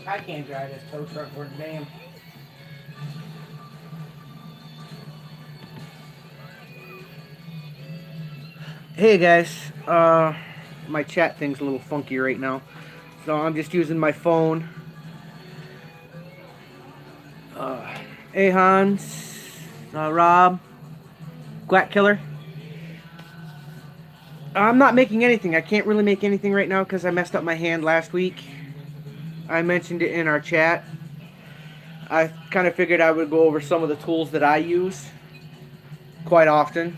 I can't drive this tow truck worth damn. Hey guys, my chat thing's a little funky right now, so I'm just using my phone. Hey Hans, Rob, Quack Killer. I'm not making anything. I can't really make anything right now because I messed up my hand last week. I mentioned it in our chat. I kind of figured I would go over some of the tools that I use quite often.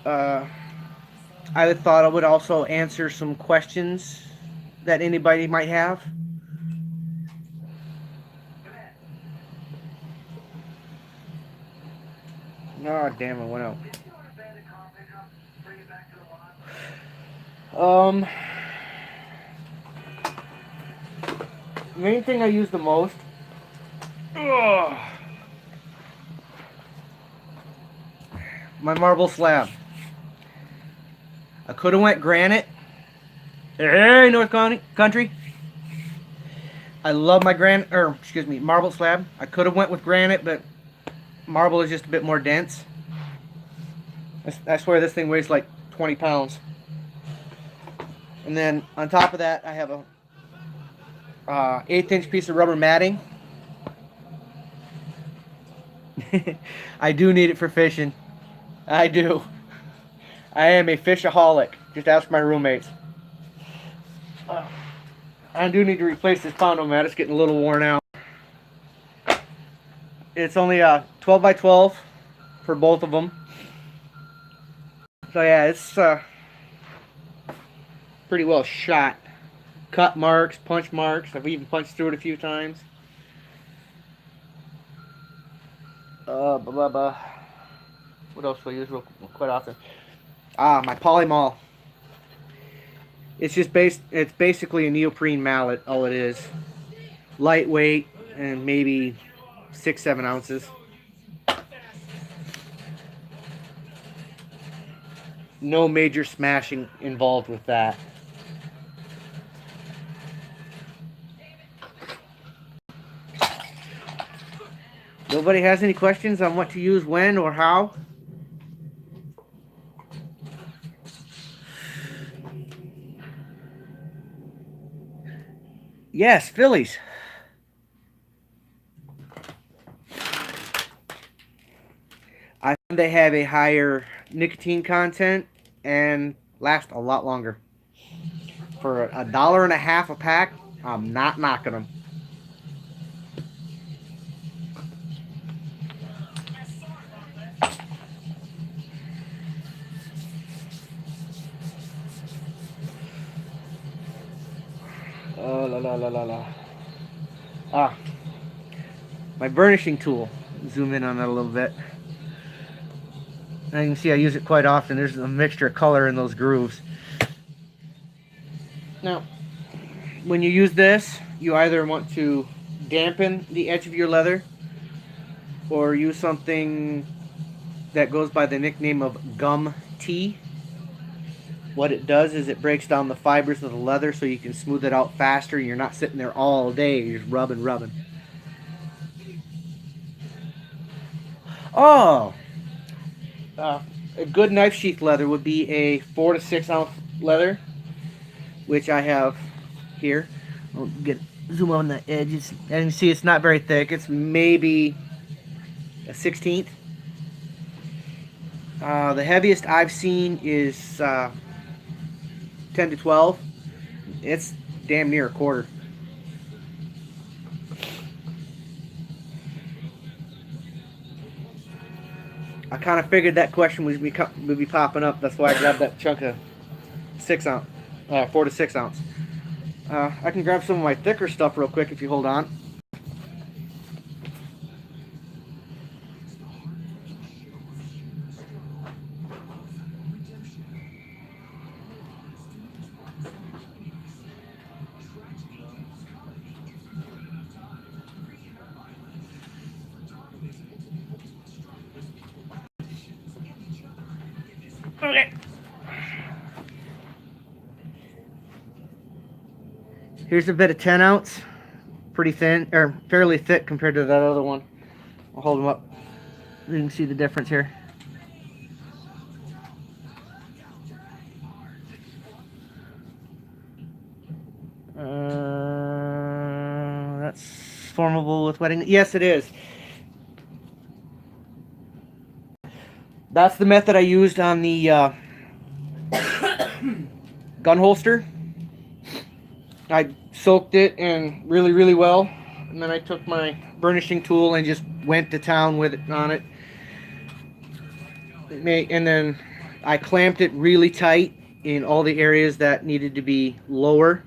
I thought I would also answer some questions that anybody might have. Oh, damn, I went out. Main thing I use the most. Ugh, my marble slab. I could have went granite. Hey, North Country. I love my marble slab. I could have went with granite, but marble is just a bit more dense. I swear this thing weighs like 20 pounds. And then on top of that, I have a 1/8 inch piece of rubber matting. I do need it for fishing. I do. I am a fishaholic. Just ask my roommates. I do need to replace this pondo mat. It's getting a little worn out. It's only 12 by 12 for both of them. So yeah, it's pretty well shot. Cut marks, punch marks. I've even punched through it a few times. Blah, blah, blah. What else do I use quite often? My Polymall. It's basically a neoprene mallet, all it is. Lightweight and maybe 6-7 ounces. No major smashing involved with that. Nobody has any questions on what to use when or how? Yes, Phillies. I find they have a higher nicotine content and last a lot longer. For $1.50 a pack, I'm not knocking them. Oh, la la la la la. My burnishing tool. Zoom in on that a little bit. And you can see I use it quite often. There's a mixture of color in those grooves. Now, when you use this, you either want to dampen the edge of your leather or use something that goes by the nickname of gum tea. What it does is it breaks down the fibers of the leather so you can smooth it out faster. You're not sitting there all day. You're just rubbing. Oh! A good knife sheath leather would be a 4 to 6 ounce leather, which I have here. I'll zoom on the edges, and you see it's not very thick. It's maybe a 1/16. The heaviest I've seen is 10 to 12. It's damn near a quarter. I kind of figured that question would be popping up. That's why I grabbed that chunk of 4 to 6 ounce. I can grab some of my thicker stuff real quick if you hold on. Okay. Here's a bit of 10 ounce, pretty thin, or fairly thick compared to that other one. I'll hold them up. You can see the difference here. That's formable with wetting. Yes, it is. That's the method I used on the gun holster. I soaked it in really, really well, and then I took my burnishing tool and just went to town with it on it. And then I clamped it really tight in all the areas that needed to be lower,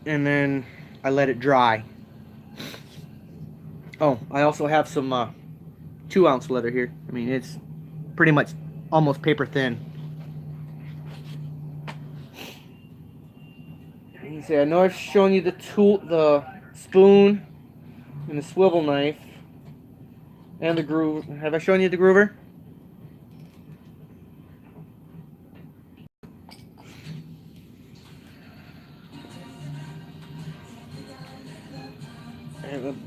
and then I let it dry. Oh, I also have some 2 ounce leather here. I mean, it's pretty much almost paper thin. You can see, I know I've shown you the tool, the spoon, and the swivel knife, and the groove. Have I shown you the groover?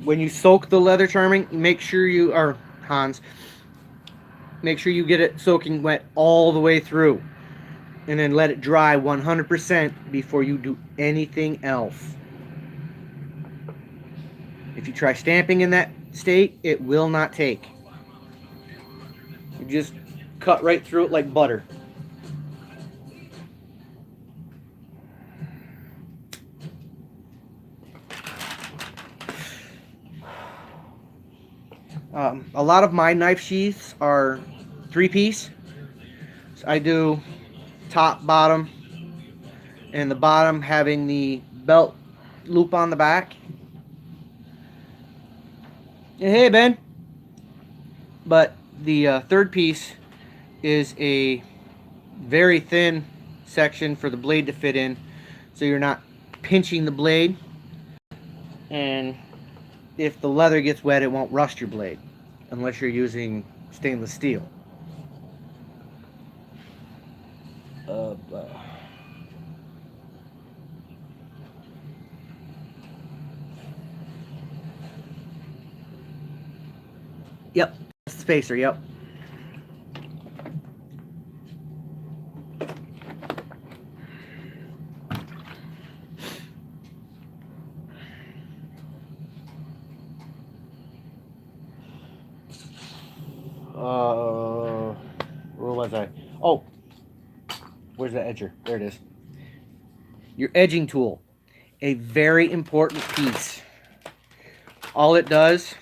When you soak the leather charming, make sure you are Hans. Make sure you get it soaking wet all the way through, and then let it dry 100% before you do anything else. If you try stamping in that state, it will not take. You just cut right through it like butter. A lot of my knife sheaths are 3-piece. So I do top, bottom, and the bottom having the belt loop on the back. And hey, Ben. But the third piece is a very thin section for the blade to fit in, so you're not pinching the blade, and if the leather gets wet, it won't rust your blade unless you're using stainless steel. Yep, spacer, yep. Where was I? Oh, where's the edger? There it is. Your edging tool, a very important piece. All it does,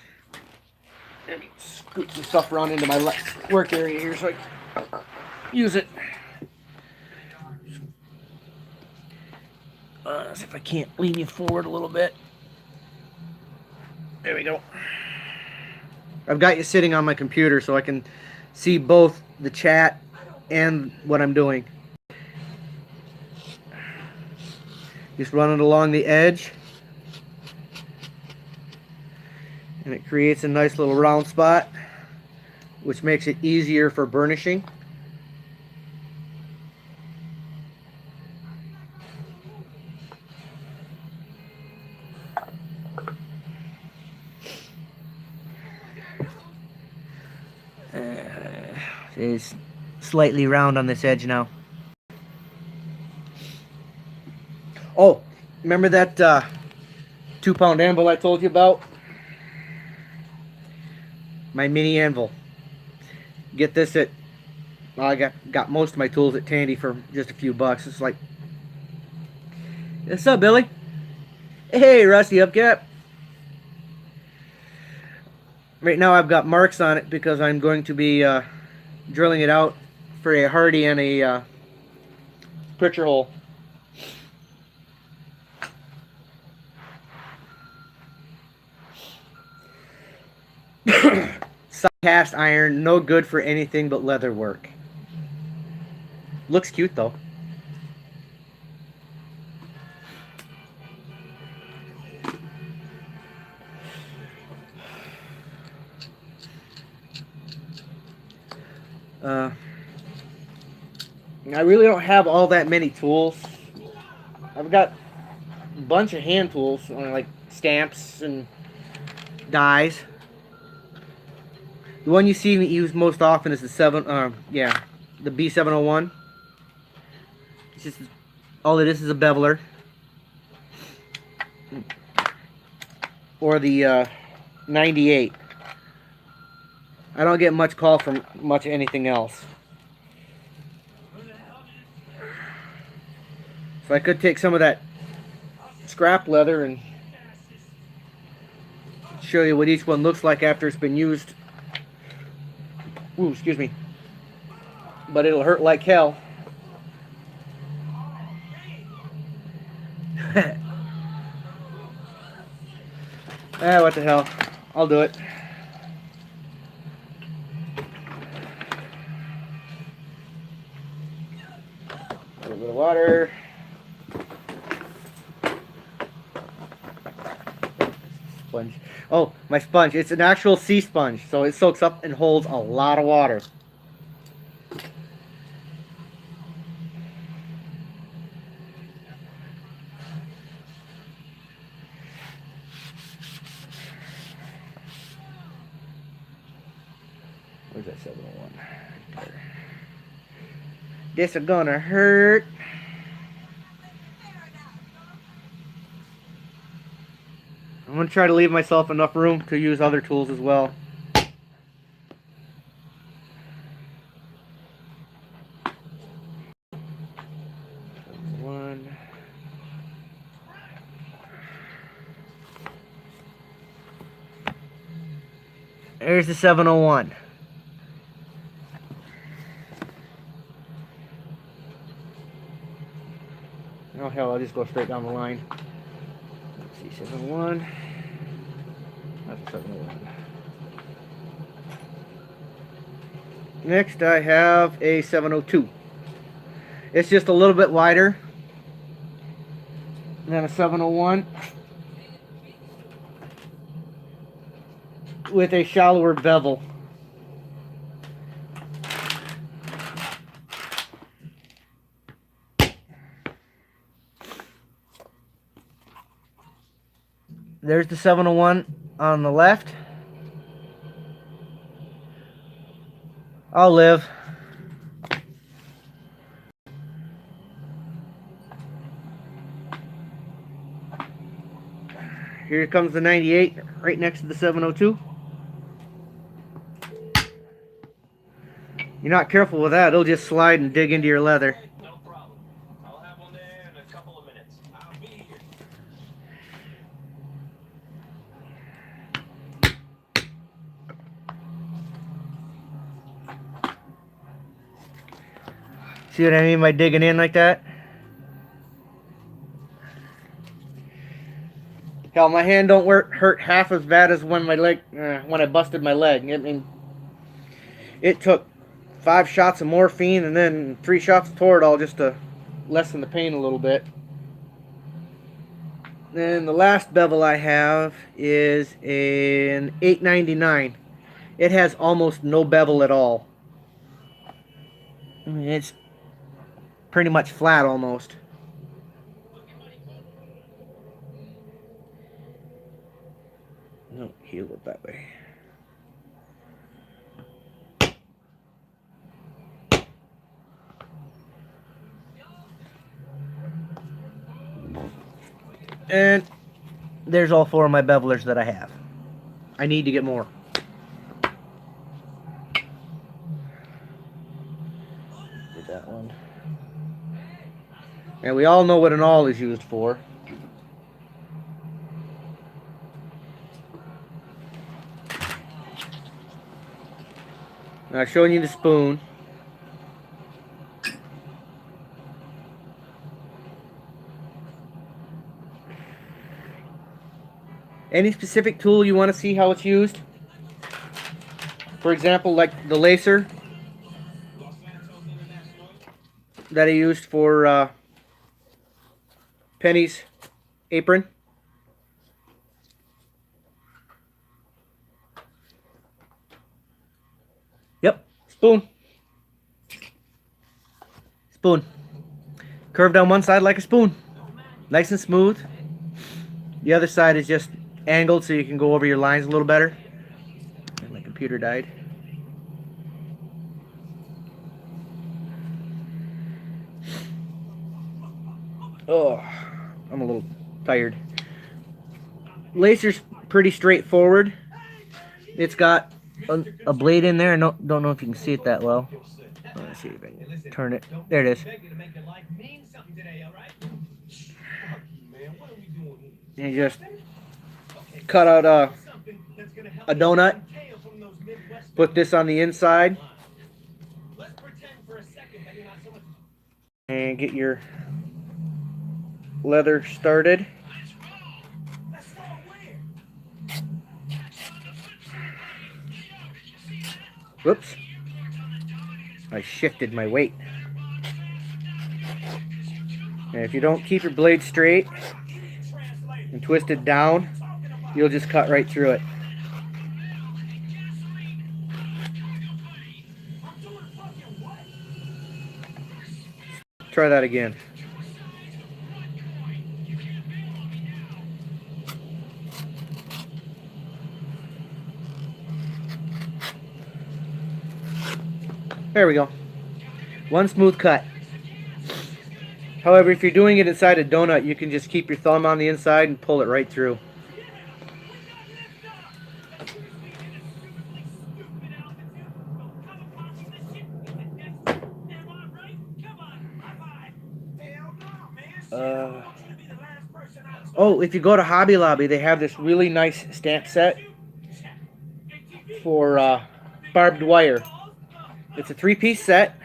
let me scoot some stuff around into my work area here so I can use it. See if I can't lean you forward a little bit. There we go. I've got you sitting on my computer so I can see both the chat and what I'm doing. Just run it along the edge, and it creates a nice little round spot, which makes it easier for burnishing. It's slightly round on this edge now. Oh, remember that 2-pound anvil I told you about? My mini anvil. Get this at, well, I got most of my tools at Tandy for just a few bucks. It's like, what's up, Billy? Hey, Rusty Upcap. Right now I've got marks on it because I'm going to be drilling it out for a Hardy and a pritcher hole. Cast iron, no good for anything but leather work. Looks cute though. I really don't have all that many tools. I've got a bunch of hand tools, like stamps and dies. The one you see me use most often is the the B701. It's just all it is a beveler, or the 98. I don't get much call from much anything else. So I could take some of that scrap leather and show you what each one looks like after it's been used. Ooh, excuse me. But it'll hurt like hell. What the hell. I'll do it. A little bit of water. Sponge. Oh, my sponge. It's an actual sea sponge, so it soaks up and holds a lot of water. Where's that 701? Right there. This is gonna hurt. I'm gonna try to leave myself enough room to use other tools as well. One. There's the 701. Oh hell, I'll just go straight down the line. Let's see, 701. That's a 701. Next I have a 702. It's just a little bit wider than a 701 with a shallower bevel. There's the 701 on the left. I'll live. Here comes the 98 right next to the 702. You're not careful with that, it'll just slide and dig into your leather. No problem. I'll have one there in a couple of minutes. I'll be here. See what I mean by digging in like that? Hell, my hand don't hurt half as bad as when when I busted my leg. I mean, it took 5 shots of morphine and then 3 shots of Toradol just to lessen the pain a little bit. Then the last bevel I have is an 899. It has almost no bevel at all. I mean, it's pretty much flat almost. No, heal it that way. And there's all 4 of my bevelers that I have. I need to get more. Get that one. And we all know what an awl is used for. Now showing you the spoon. Any specific tool you want to see how it's used? For example, like the lacer that I used for Penny's apron. Yep, spoon. Spoon. Curved down one side like a spoon. Nice and smooth. The other side is just angled so you can go over your lines a little better. And my computer died. Oh, I'm a little tired. Laser's pretty straightforward. It's got a blade in there. I don't know if you can see it that well. Let's see if I can turn it. There it is. And you just cut out a donut. Put this on the inside. And get your leather started. Whoops. I shifted my weight. And if you don't keep your blade straight and twist it down, you'll just cut right through it. Try that again. There we go. One smooth cut. However, if you're doing it inside a donut, you can just keep your thumb on the inside and pull it right through. Oh, if you go to Hobby Lobby, they have this really nice stamp set for barbed wire. It's a 3-piece set.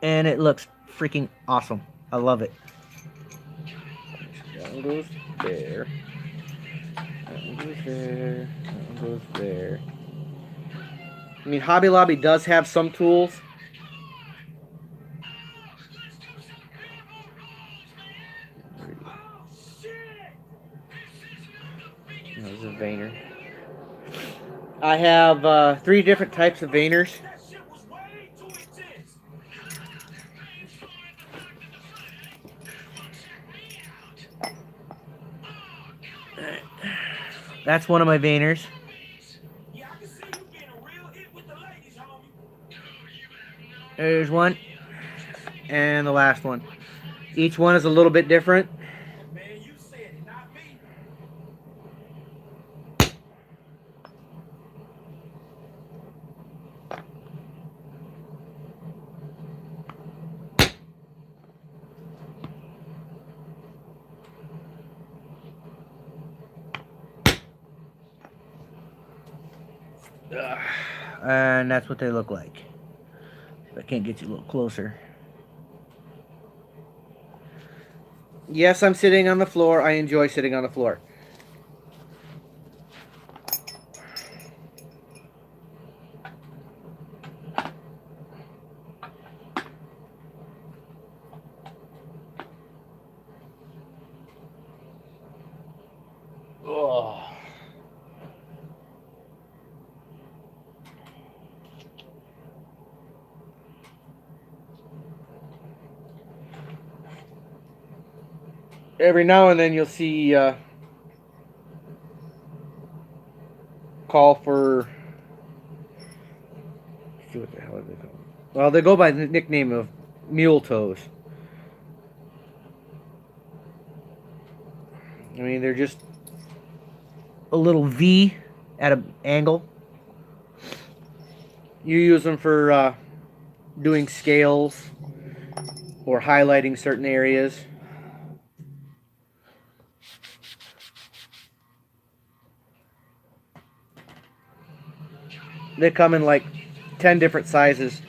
And it looks freaking awesome. I love it. That one goes there. That one goes there. That one goes there. I mean, Hobby Lobby does have some tools. There's a veiner. I have 3 different types of veiners. That's one of my veiners. There's one. And the last one. Each one is a little bit different. And that's what they look like. I can't get you a little closer. Yes, I'm sitting on the floor. I enjoy sitting on the floor. Oh. Every now and then you'll see call for, let's see what the hell are they called? Well, they go by the nickname of mule toes. I mean, they're just a little V at an angle. You use them for doing scales or highlighting certain areas. They come in like 10 different sizes.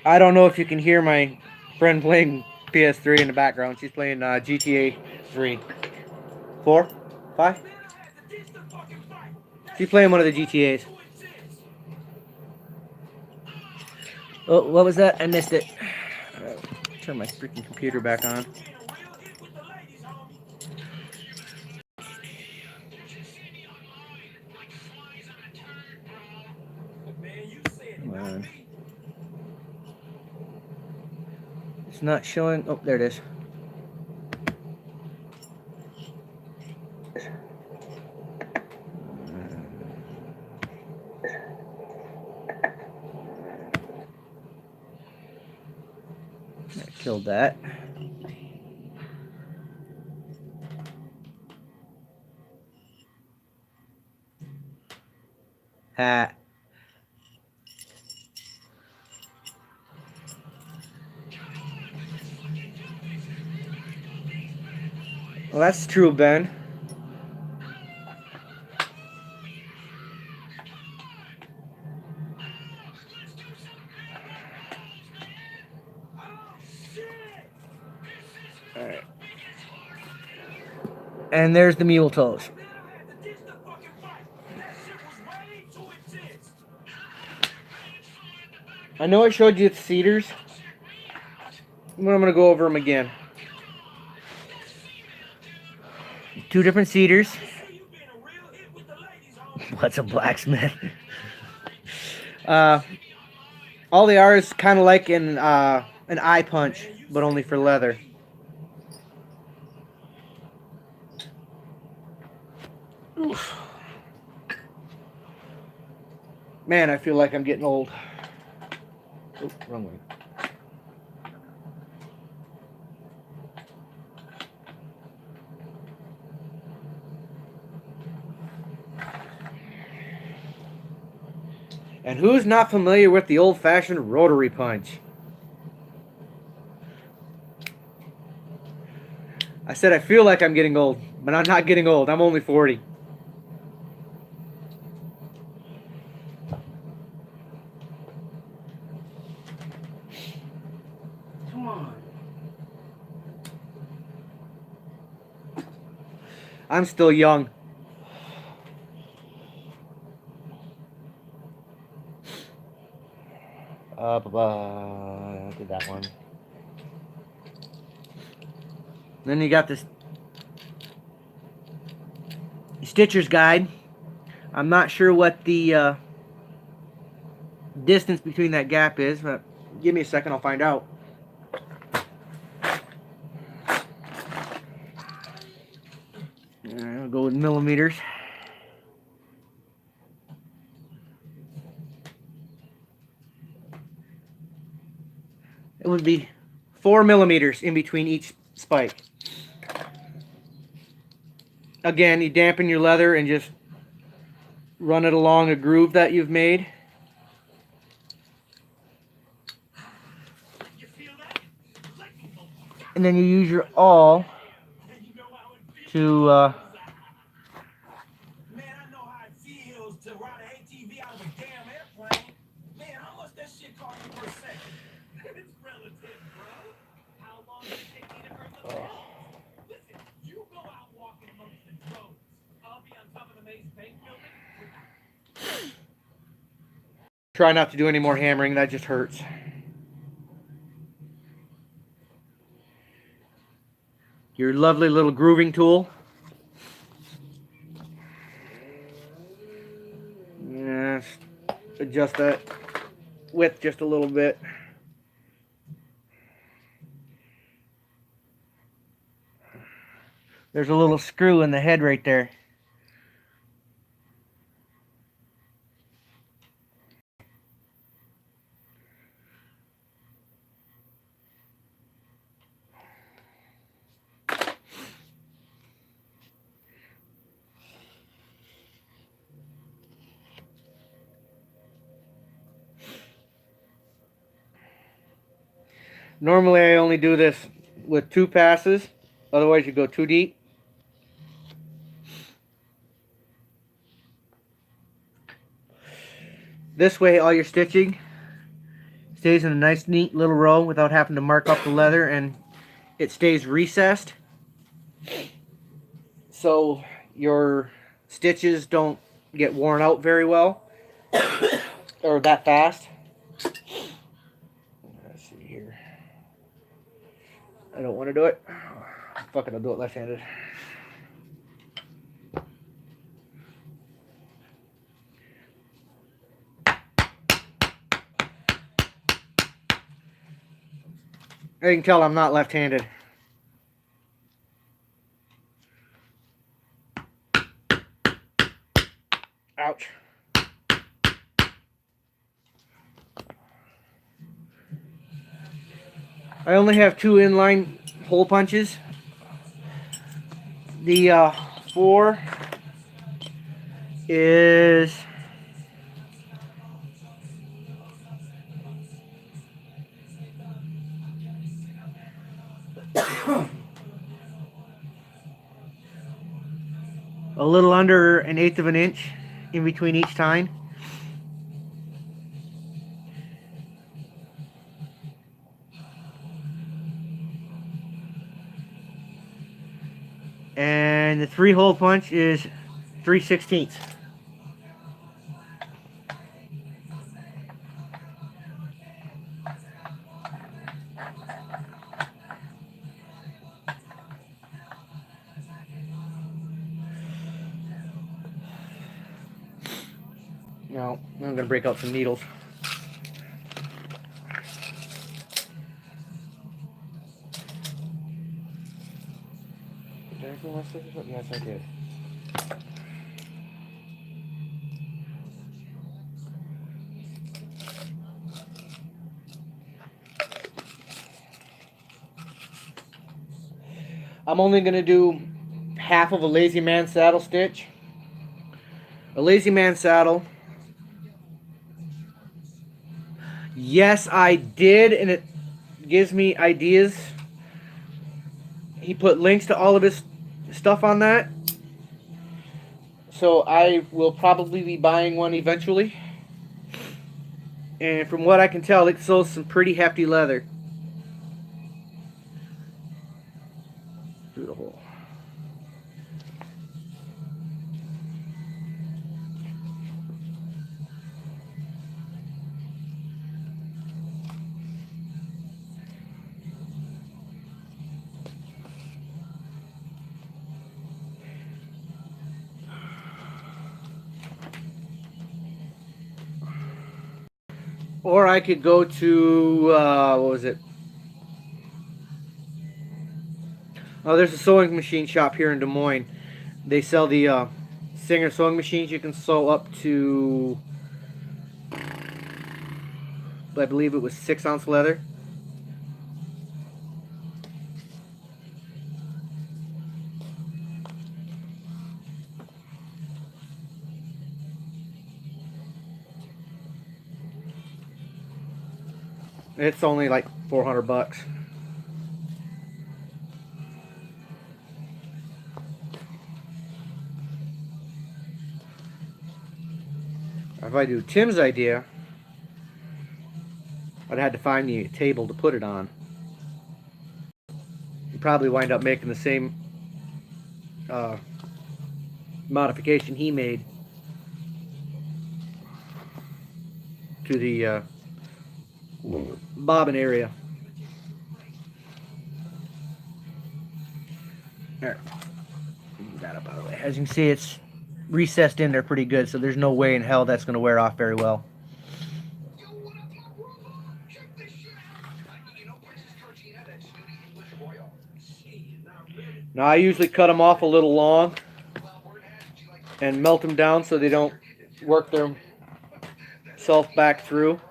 I don't know if you can hear my friend playing PS3 in the background. She's playing GTA 3. 4? 5? She's playing one of the GTAs. Oh, what was that? I missed it. Turn my freaking computer back on. Come on. It's not showing. Oh, there it is. I killed that. Ha. Well, that's true, Ben. Alright. And there's the mule toes. I know I showed you the cedars, but I'm going to go over them again. 2 different cedars. What's a blacksmith? All they are is kind of like an eye punch, but only for leather. Oof. Man, I feel like I'm getting old. Oh, wrong way. And who's not familiar with the old-fashioned rotary punch? I said I feel like I'm getting old, but I'm not getting old. I'm only 40. Come on. I'm still young. Did that one. Then you got this Stitcher's Guide. I'm not sure what the distance between that gap is, but give me a second, I'll find out. I'll go with millimeters. It would be 4 millimeters in between each spike. Again, you dampen your leather and just run it along a groove that you've made. And then you use your awl to Man, I know how it feels to ride an ATV out of a damn airplane. Man, how much that shit cost you per second? It's relative, bro. How long does it take me to earn the bill? Listen, you go out walking amongst the drones. I'll be on top of the Maze Bank building. try not to do any more hammering. That just hurts. Your lovely little grooving tool. Yes, adjust that width just a little bit. There's a little screw in the head right there. Normally I only do this with 2 passes, otherwise you go too deep. This way all your stitching stays in a nice neat little row without having to mark up the leather, and it stays recessed so your stitches don't get worn out very well or that fast. I don't want to do it. Fuck it, I'll do it left-handed. You can tell I'm not left-handed. Ouch. I only have 2 inline hole punches. The 4 is a little under 1/8 of an inch in between each tine. And the 3-hole punch is 3/16. Now, I'm going to break out some needles. Did I go my scissors up? Yes, I did. I'm only going to do half of a lazy man saddle stitch. A lazy man saddle. Yes, I did, and it gives me ideas. He put links to all of his stuff on that. So I will probably be buying one eventually. And from what I can tell, it sells some pretty hefty leather. Through the hole. Or I could go to, what was it? Oh, there's a sewing machine shop here in Des Moines. They sell the Singer sewing machines. You can sew up to, I believe it was 6-ounce leather. It's only like $400. If I do Tim's idea, I'd have to find the table to put it on. You'd probably wind up making the same modification he made to the bobbin area. There. Move that up out of the way. As you can see, it's recessed in there pretty good, so there's no way in hell that's going to wear off very well. Now I usually cut them off a little long and melt them down so they don't work themselves back through.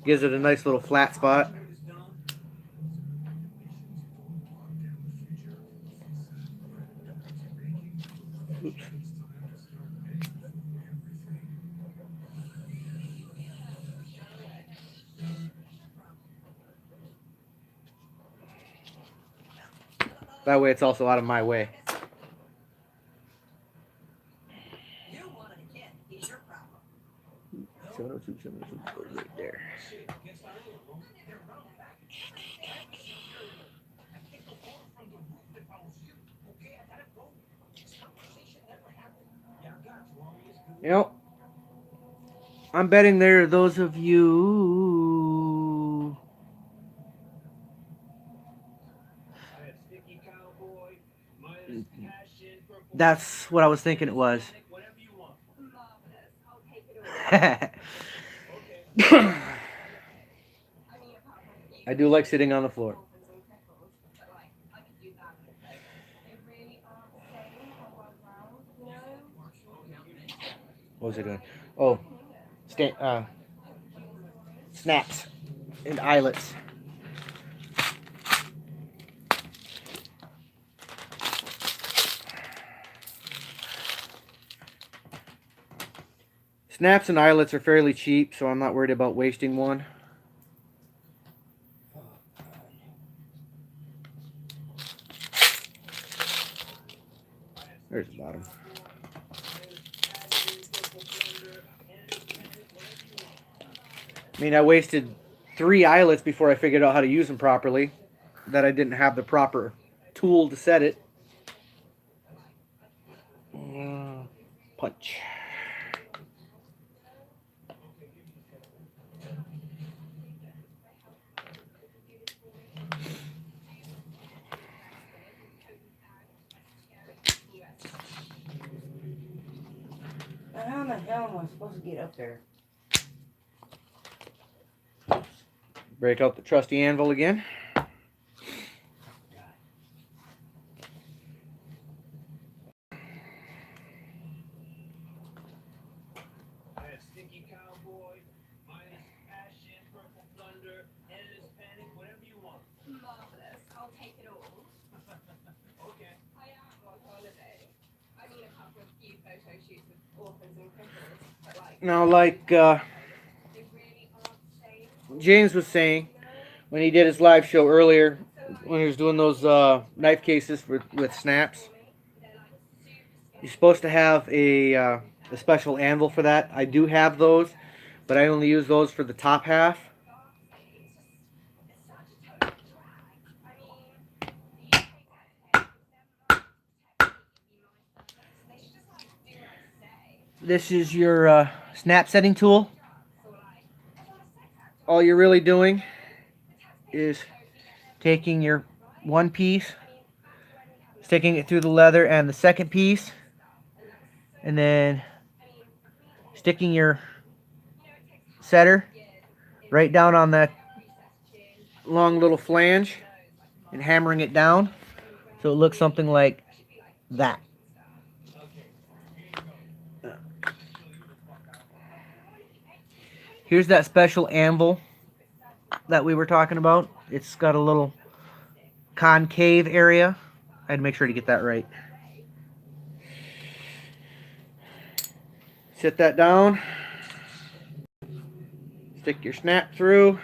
Gives it a nice little flat spot. Oops. That way it's also out of my way. You wanted a kid. He's your problem. 702, 702, right there. You know, I'm betting there are those of you. I have Sticky Cowboy, minus passion, purple. That's what I was thinking it was. Whatever you want. Marvelous. I'll take it all. Okay. I mean, apart from you. I do like sitting on the floor. Orphans and cripples, but like, I could do that with a poker. They really aren't saying how well round, you know? What was I doing? Oh, snaps and eyelets. Snaps and eyelets are fairly cheap, so I'm not worried about wasting one. There's the bottom. I mean, I wasted 3 eyelets before I figured out how to use them properly. That I didn't have the proper tool to set it. Punch. How in the hell am I supposed to get up there? Break out the trusty anvil again. I have Sticky Cowboy, minus passion, purple thunder, endless panic, whatever you want. Marvelous. I'll take it all. Okay. I am on holiday. I mean, apart from a few photo shoots with orphans and cripples, but like, Now, like they really aren't saying. James was saying when he did his live show earlier, when he was doing those knife cases with snaps, you're supposed to have a special anvil for that. I do have those, but I only use those for the top half. This is your snap setting tool. All you're really doing is taking your one piece, sticking it through the leather and the second piece, and then sticking your setter right down on that long little flange and hammering it down so it looks something like that. Here's that special anvil that we were talking about. It's got a little concave area. I had to make sure to get that right. Sit that down. Stick your snap through.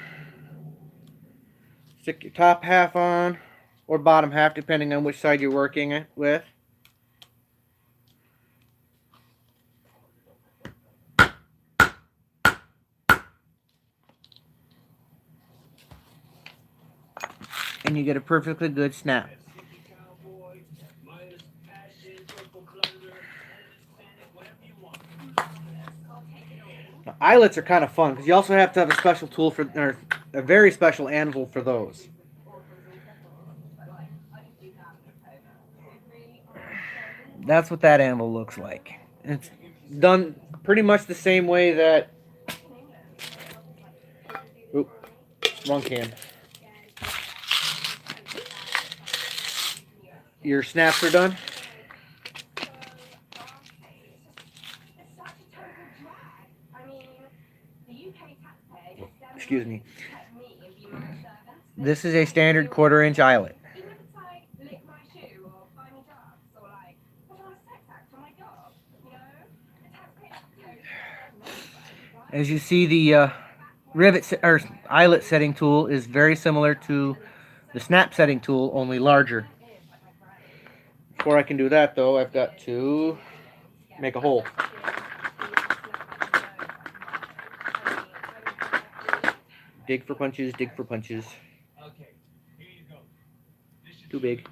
Stick your top half on, or bottom half, depending on which side you're working it with. And you get a perfectly good snap. Sticky Cowboy, minus passion, purple thunder, endless panic, whatever you want. Now, eyelets are kind of fun because you also have to have a special tool for, or a very special anvil for those. That's what that anvil looks like. It's done pretty much the same way that. Oop, wrong can. Your snaps are done. Excuse me. This is a standard 1/4-inch eyelet. As you see, the or eyelet setting tool is very similar to the snap setting tool, only larger. Before I can do that, though, I've got to make a hole. Dig for punches, dig for punches. Okay, here you go. This should Too big.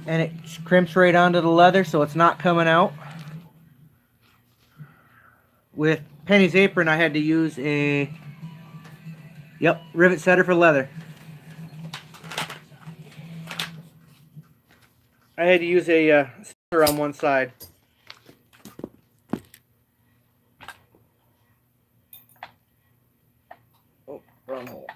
And it crimps right onto the leather, so it's not coming out. With Penny's apron, I had to use a rivet setter for leather. I had to use a setter on one side. Oh, wrong hole.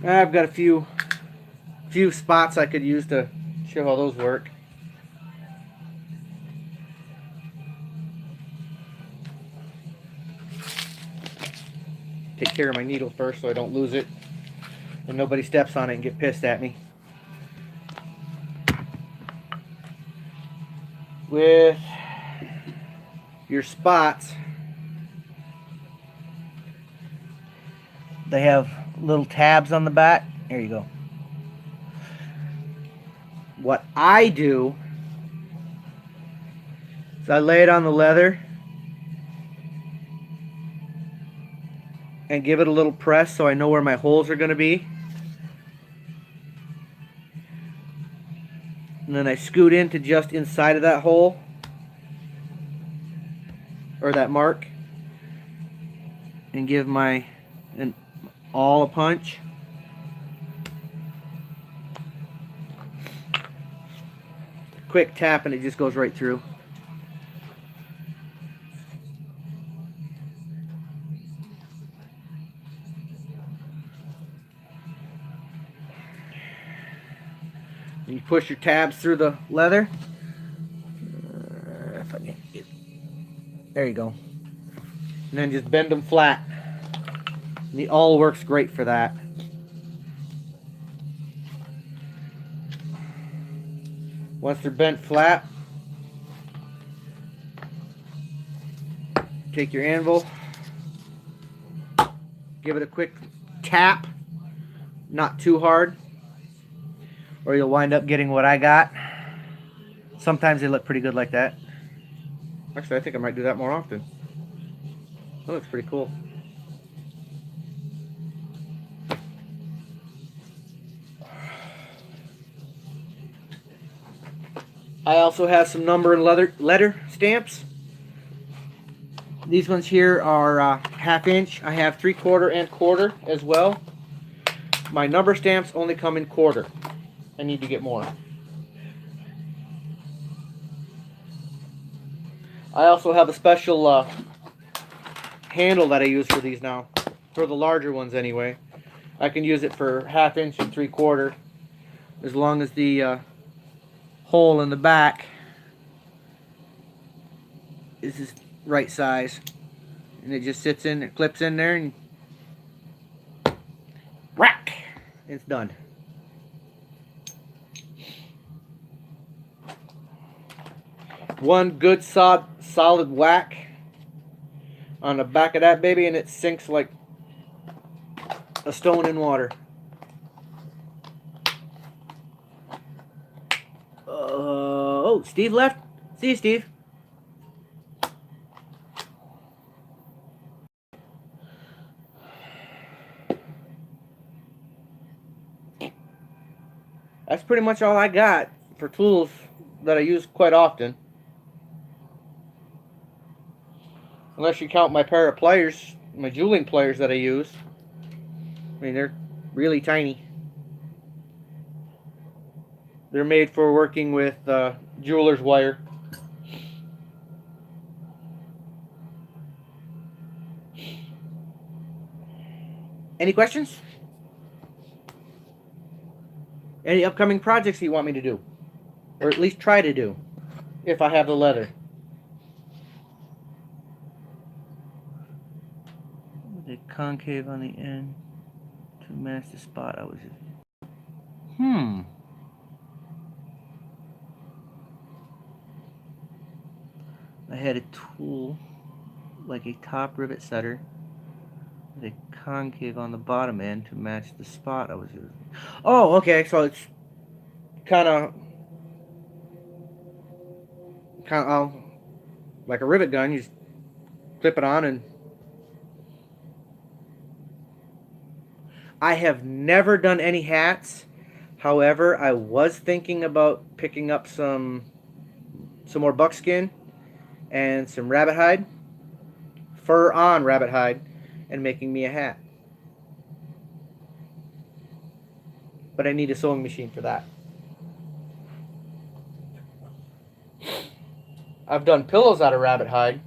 I've got a few spots I could use to show how those work. Take care of my needle first so I don't lose it and nobody steps on it and get pissed at me. With your spots, they have little tabs on the back. There you go. What I do is I lay it on the leather and give it a little press so I know where my holes are going to be. And then I scoot into just inside of that hole or that mark and give my awl a punch. Quick tap and it just goes right through. And you push your tabs through the leather. If I can get, there you go. And then just bend them flat. And the awl works great for that. Once they're bent flat, take your anvil, give it a quick tap, not too hard, or you'll wind up getting what I got. Sometimes they look pretty good like that. Actually, I think I might do that more often. That looks pretty cool. I also have some number and letter stamps. These ones here are 1/2 inch. I have 3/4 and 1/4 as well. My number stamps only come in 1/4. I need to get more. I also have a special handle that I use for these now. For the larger ones anyway. I can use it for 1/2 inch and 3/4. As long as the hole in the back is this right size, and it just sits in, it clips in there, and whack, it's done. One good solid whack on the back of that baby, and it sinks like a stone in water. Oh, Steve left. See you, Steve. That's pretty much all I got for tools that I use quite often. Unless you count my pair of pliers, my jeweling pliers that I use. I mean, they're really tiny. They're made for working with jeweler's wire. Any questions? Any upcoming projects you want me to do? Or at least try to do, if I have the leather. The concave on the end to match the spot I was in. I had a tool like a top rivet setter with a concave on the bottom end to match the spot I was using. Oh, okay, so it's kind of like a rivet gun. You just clip it on, and I have never done any hats. However, I was thinking about picking up some more buckskin and some rabbit hide, fur on rabbit hide, and making me a hat. But I need a sewing machine for that. I've done pillows out of rabbit hide.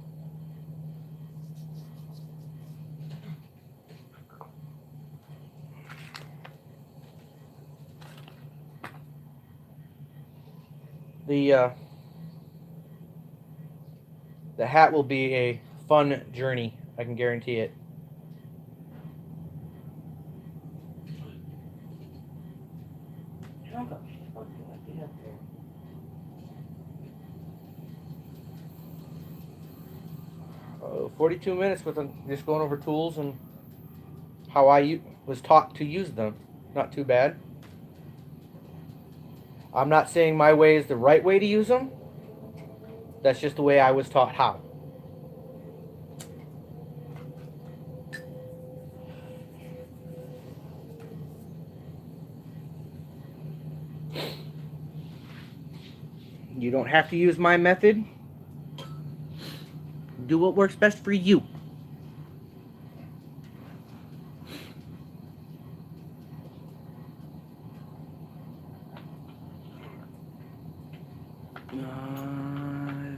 The hat will be a fun journey. I can guarantee it. How the fuck do I get up there? 42 minutes with just going over tools and how I was taught to use them. Not too bad. I'm not saying my way is the right way to use them. That's just the way I was taught how. You don't have to use my method. Do what works best for you.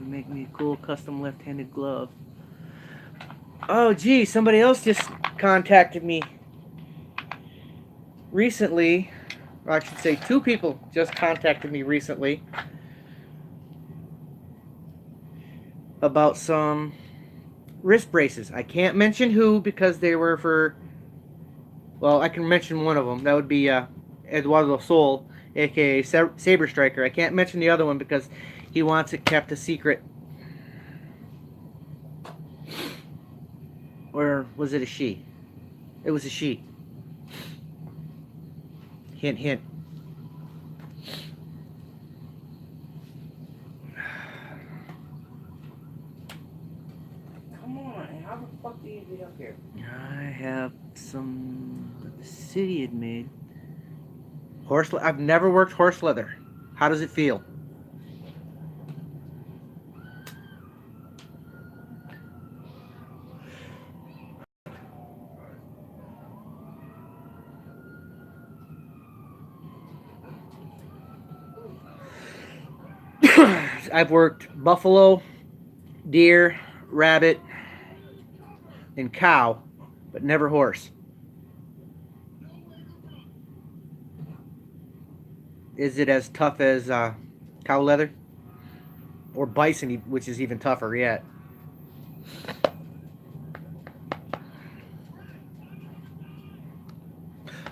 Make me a cool custom left-handed glove. Oh, gee, somebody else just contacted me recently. Or I should say, 2 people just contacted me recently about some wrist braces. I can't mention who because they were for, well, I can mention one of them. That would be Eduardo Sol, aka Saber Striker. I can't mention the other one because he wants it kept a secret. Or was it a she? It was a she. Hint, hint. Come on, how the fuck do you get up here? I have some that the city had made. I've never worked horse leather. How does it feel? I've worked buffalo, deer, rabbit, and cow, but never horse. Is it as tough as cow leather? Or bison, which is even tougher yet?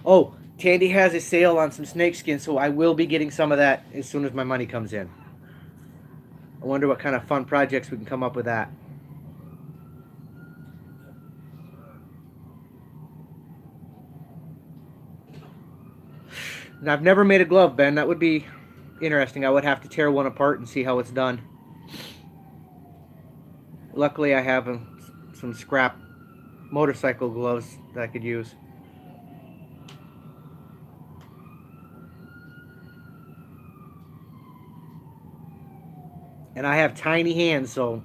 Oh, Tandy has a sale on some snakeskin, so I will be getting some of that as soon as my money comes in. I wonder what kind of fun projects we can come up with that. And I've never made a glove, Ben. That would be interesting. I would have to tear one apart and see how it's done. Luckily, I have some scrap motorcycle gloves that I could use. And I have tiny hands, so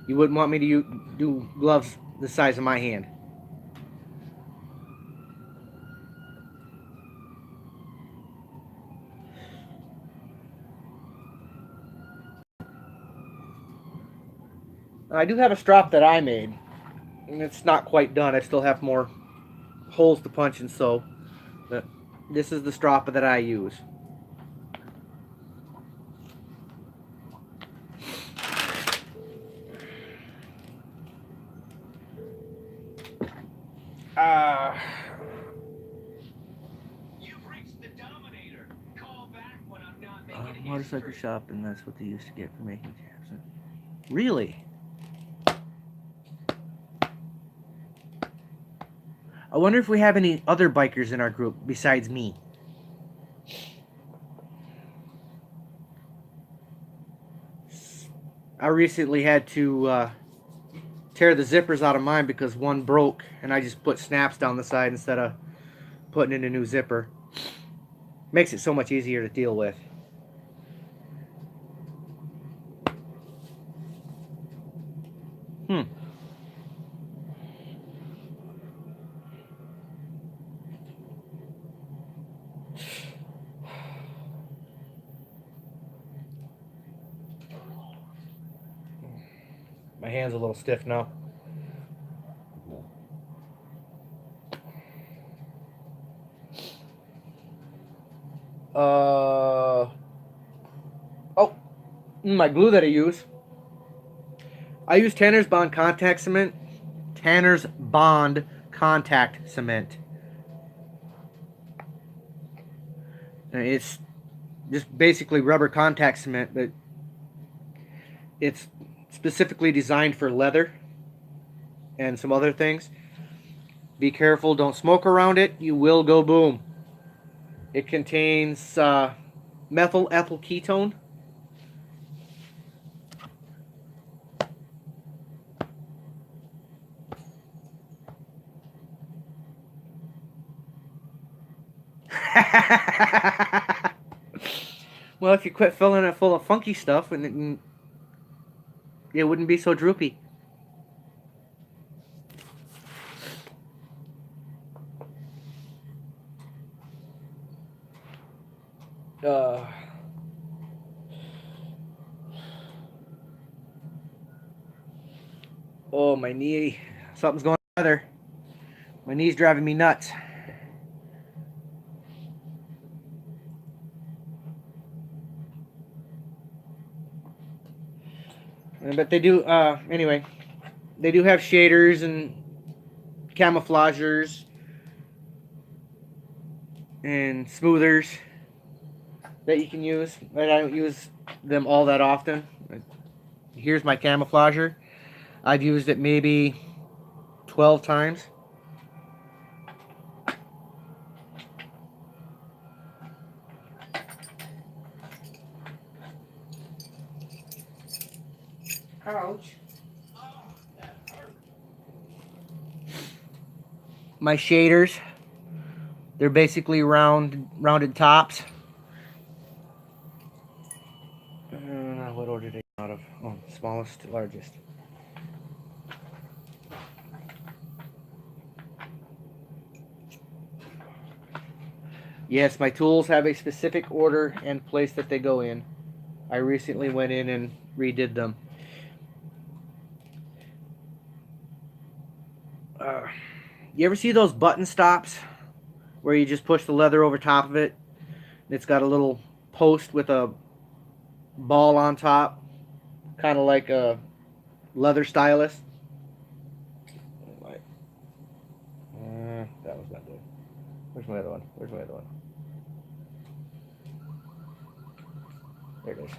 you wouldn't want me to do gloves the size of my hand. I do have a strap that I made, and it's not quite done. I still have more holes to punch and sew, but this is the strap that I use. You've reached the Dominator. Call back when I'm not making Motorcycle shop, and that's what they used to get for making caps. Really? I wonder if we have any other bikers in our group besides me. I recently had to tear the zippers out of mine because one broke, and I just put snaps down the side instead of putting in a new zipper. Makes it so much easier to deal with. My hand's a little stiff now. Oh, my glue that I use. I use Tanner's Bond contact cement. Tanner's Bond contact cement. And it's just basically rubber contact cement, but it's specifically designed for leather and some other things. Be careful, don't smoke around it. You will go boom. It contains methyl ethyl ketone. Well, if you quit filling it full of funky stuff, and it wouldn't be so droopy. Oh, my knee. Something's going on there. My knee's driving me nuts. But they do, anyway, they do have shaders and camouflagers and smoothers that you can use, but I don't use them all that often. Here's my camouflager. I've used it maybe 12 times. Ouch. My shaders, they're basically rounded tops. What order did I out of? Oh, smallest to largest. Yes, my tools have a specific order and place that they go in. I recently went in and redid them. You ever see those button stops where you just push the leather over top of it? It's got a little post with a ball on top, kind of like a leather stylus. That was not good. Where's my other one? Where's my other one? There it is.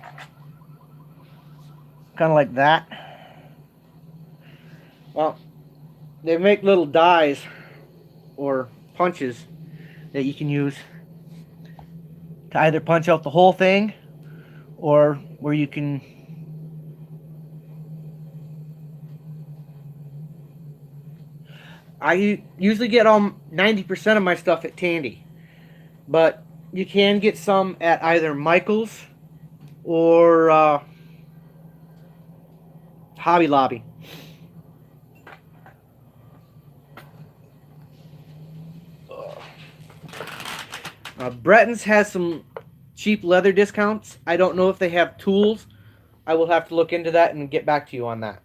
Kind of like that. Well, they make little dies or punches that you can use to either punch out the whole thing or where you can I usually get 90% of my stuff at Tandy, but you can get some at either Michael's or Hobby Lobby. Bretton's has some cheap leather discounts. I don't know if they have tools. I will have to look into that and get back to you on that.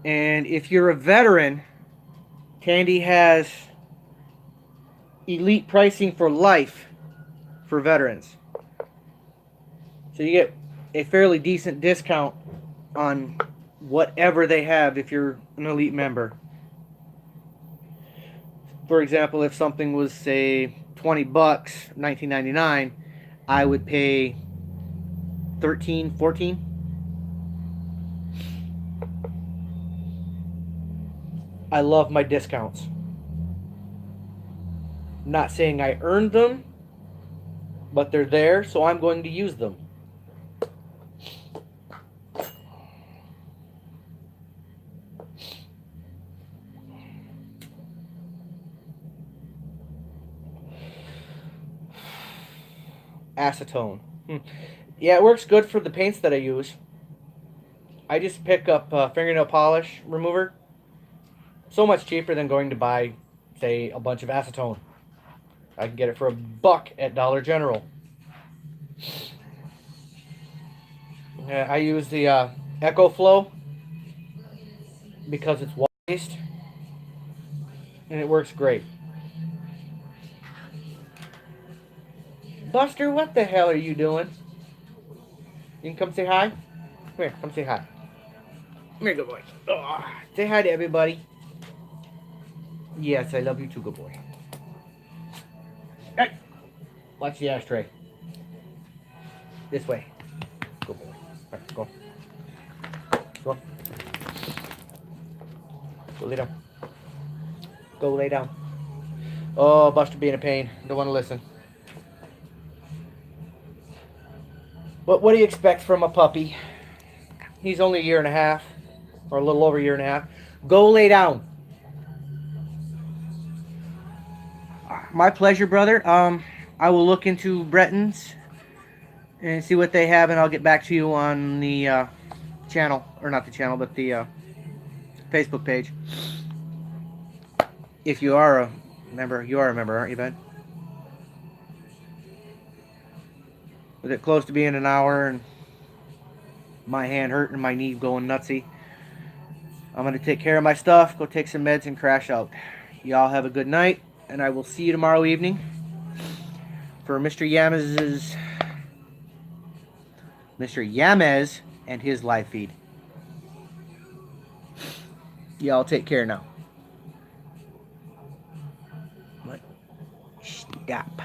And if you're a veteran, Tandy has elite pricing for life for veterans. So you get a fairly decent discount on whatever they have if you're an elite member. for example, if something was say $20, $19.99, I would pay 13, 14. I love my discounts. Not saying I earned them, but they're there, so I'm going to use them. Acetone. Yeah, it works good for the paints that I use. I just pick up fingernail polish remover. So much cheaper than going to buy, say, a bunch of acetone. I can get it for $1 at Dollar General. Yeah, I use the EcoFlow because it's water-based, and it works great. Buster, what the hell are you doing? You can come say hi? Come here, come say hi. Come here, good boy. Oh, say hi to everybody. Yes, I love you too, good boy. Hey, watch the ashtray. This way. Good boy. All right, go. Go. Go lay down. Go lay down. Oh, Buster being a pain. Don't want to listen. But what do you expect from a puppy? He's only a year and a half, or a little over a year and a half. Go lay down. My pleasure, brother. I will look into Bretton's and see what they have, and I'll get back to you on the channel, or not the channel, but the Facebook page. If you are a member, aren't you, Ben? With it close to being an hour and my hand hurting, my knee going nutsy, I'm going to take care of my stuff, go take some meds, and crash out. Y'all have a good night, and I will see you tomorrow evening for Mr. Yamez and his live feed. Y'all take care now. What? Stop.